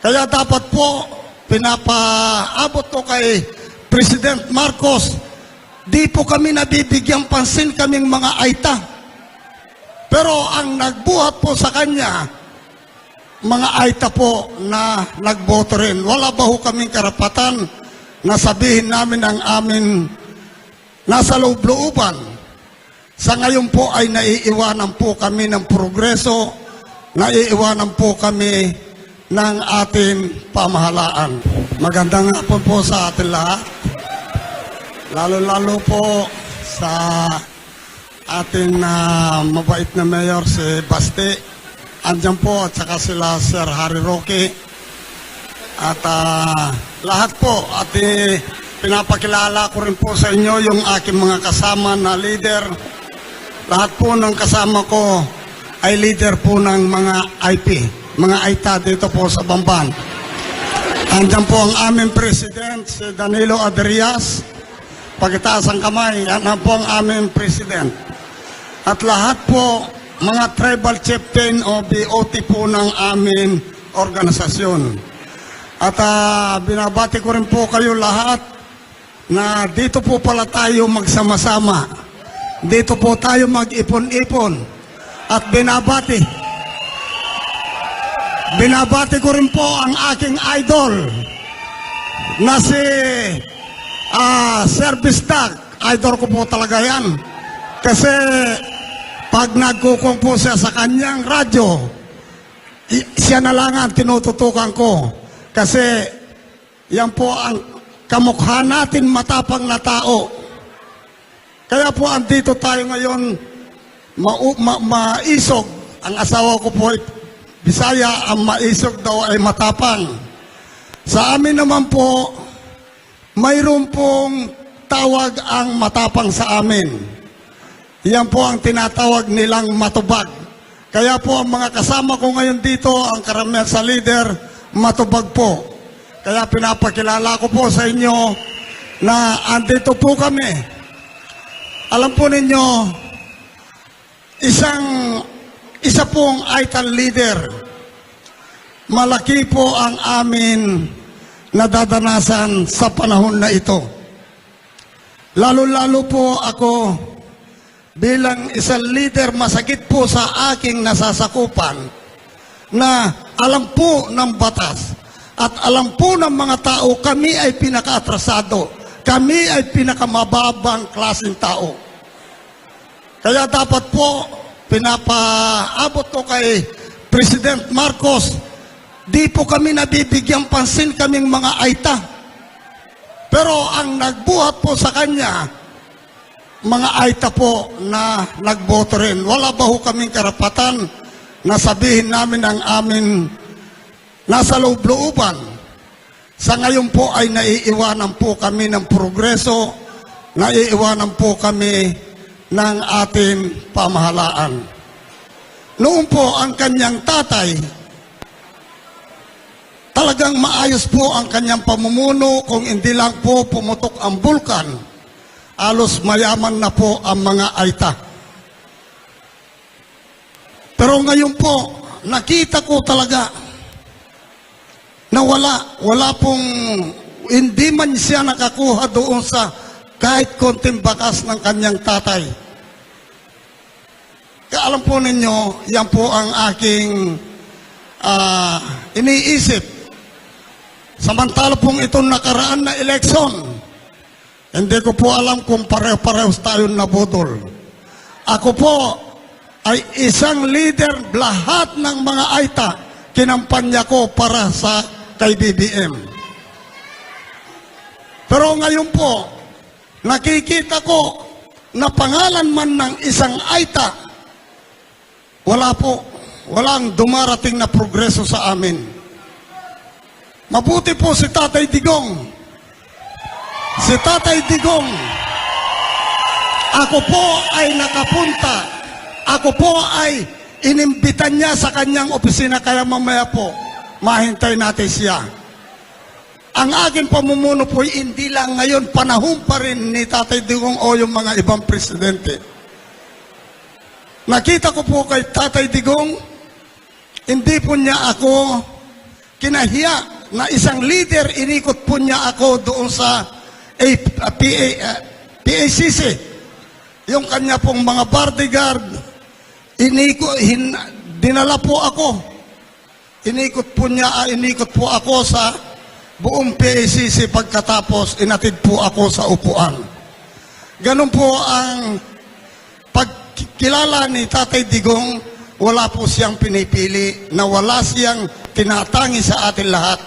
Kaya dapat po, pinapaabot ko kay President Marcos, di po kami nabibigyan pansin kaming mga aita. Pero ang nagbuhat po sa kanya, mga aita po na nagboto rin. Wala ba ho kaming karapatan na sabihin namin ang amin nasa loob-looban? Sa ngayon po ay naiiwanan po kami ng progreso, naiiwanan po kami ng ating pamahalaan. Magandang hapon po sa ating lahat. Lalo-lalo po sa ating mabait na mayor si Basti. Andyan po at saka sila Sir Harry Roque. At lahat po at pinapakilala ko rin po sa inyo yung aking mga kasama na leader. Lahat po ng kasama ko ay leader po ng mga IP, mga AITA dito po sa Bamban. Andyan po ang aming president, si Danilo Adrias. Pagitaas ang kamay, yan po ang aming president. At lahat po, mga tribal chieftain o BOT po ng aming organisasyon. At binabati ko rin po kayo lahat na dito po pala tayo magsama-sama. Dito po tayo mag-ipon-ipon. At binabati ko rin po ang aking idol na si Service Dog. Idol ko po talaga yan. Kasi pag nagkukong po siya sa kanyang radyo, siya na lang ang tinututukan ko. Kasi yan po ang kamukha natin, matapang na tao. Kaya po andito tayo ngayon, maisog. Ang asawa ko po ay Bisaya, ang maisog daw ay matapang. Sa amin naman po, mayroon pong tawag ang matapang sa amin. Yan po ang tinatawag nilang matubag. Kaya po ang mga kasama ko ngayon dito, ang karamihan sa leader, matubag po. Kaya pinapakilala ko po sa inyo na andito po kami. Alam po ninyo, isa pong AITA leader. Malaki po ang amin nadadanasan sa panahon na ito. Lalo-lalo po ako bilang isang leader, masakit po sa aking nasasakupan na alam po ng batas at alam po ng mga tao kami ay pinaka-atrasado, kami ay pinakamababang klaseng tao. Kaya dapat po pinapaabot ko kay President Marcos, di po kami nabibigyan pansin kaming mga aita. Pero ang nagbuhat po sa kanya, mga aita po na nagboto rin. Wala ba ho kaming karapatan na sabihin namin ang amin nasa loob-looban? Sa ngayon po ay naiiwanan po kami ng progreso, naiiwanan po kami ng ating pamahalaan. Noon po ang kanyang tatay, talagang maayos po ang kanyang pamumuno. Kung hindi lang po pumutok ang bulkan, alos mayaman na po ang mga aita. Pero ngayon po, nakita ko talaga na wala pong, hindi man siya nakakuha doon sa kahit konting bakas ng kanyang tatay. Kaya alam po ninyo, yan po ang aking iniisip. Samantala pong itong nakaraan na eleksyon, hindi ko po alam kung pareho-parehos tayo nabudol. Ako po ay isang leader, lahat ng mga AITA, kinampanya ko para sa kay BBM. Pero ngayon po, nakikita ko na pangalan man ng isang AITA, walang dumarating na progreso sa amin. Mabuti po si Tatay Digong. Si Tatay Digong, ako po ay nakapunta. Ako po ay inimbitan niya sa kanyang opisina, kaya mamaya po, mahintay natin siya. Ang aking pamumuno po hindi lang ngayon, panahon pa rin ni Tatay Digong o yung mga ibang presidente. Nakita ko po kay Tatay Digong, hindi po niya ako kinahiya na isang leader, inikot po niya ako doon sa PACC. Yung kanya pong mga bodyguard, dinala po ako. Inikot po ako sa buong PACC, pagkatapos inatid po ako sa upuan. Ganun po ang pagkilala ni Tatay Digong. Wala po siyang pinipili, na wala siyang tinatangi sa atin lahat.